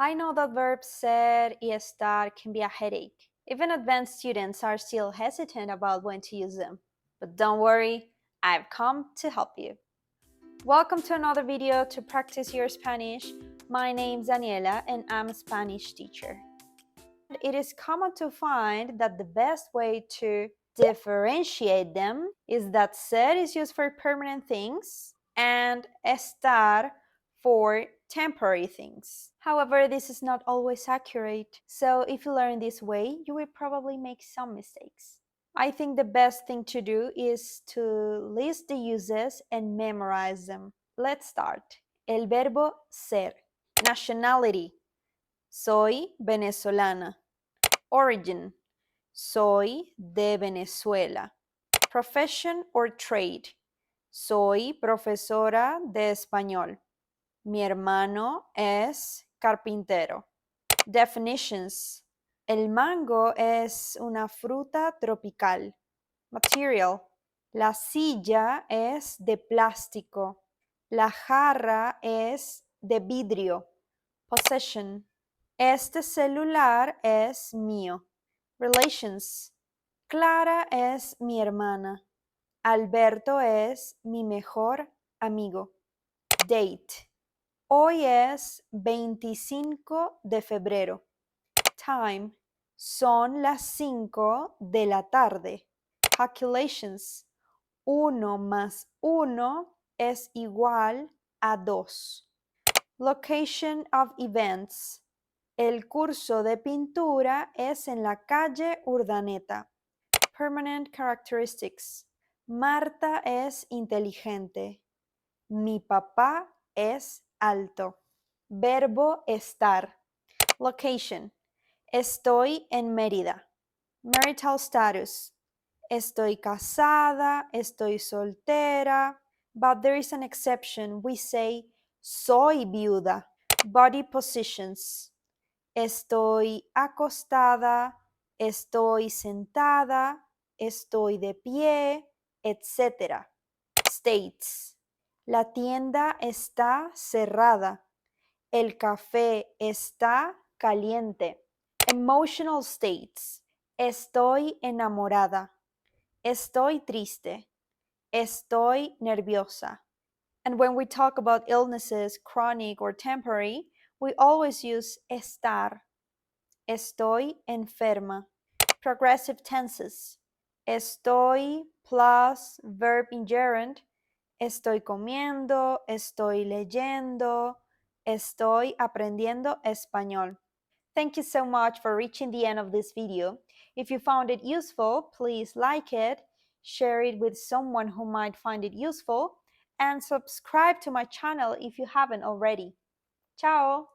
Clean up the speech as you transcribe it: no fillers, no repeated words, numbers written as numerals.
I know that verbs ser y estar can be a headache. Even advanced students are still hesitant about when to use them. But don't worry, I've come to help you. Welcome to another video to practice your Spanish. My name's Daniela and I'm a Spanish teacher. It is common to find that the best way to differentiate them is that ser is used for permanent things and estar for temporary things. However, this is not always accurate, so if you learn this way, you will probably make some mistakes. I think the best thing to do is to list the uses and memorize them. Let's start. El verbo ser. Nationality. Soy venezolana. Origin. Soy de Venezuela. Profession or trade. Soy profesora de español. Mi hermano es carpintero. Definitions. El mango es una fruta tropical. Material. La silla es de plástico. La jarra es de vidrio. Possession. Este celular es mío. Relations. Clara es mi hermana. Alberto es mi mejor amigo. Date. Hoy es 25 de febrero. Time. Son las 5 de la tarde. Calculations. 1 más 1 es igual a 2. Location of events. El curso de pintura es en la calle Urdaneta. Permanent characteristics. Marta es inteligente. Mi papá es alto. Verbo estar. Location. Estoy en Mérida. Marital status. Estoy casada, estoy soltera. But there is an exception. We say soy viuda. Body positions. Estoy acostada, estoy sentada, estoy de pie, etc. States. La tienda está cerrada. El café está caliente. Emotional states. Estoy enamorada. Estoy triste. Estoy nerviosa. And when we talk about illnesses, chronic or temporary, we always use estar. Estoy enferma. Progressive tenses. Estoy plus verb in gerund. Estoy comiendo, estoy leyendo, estoy aprendiendo español. Thank you so much for reaching the end of this video. If you found it useful, please like it, share it with someone who might find it useful, and subscribe to my channel if you haven't already. Ciao!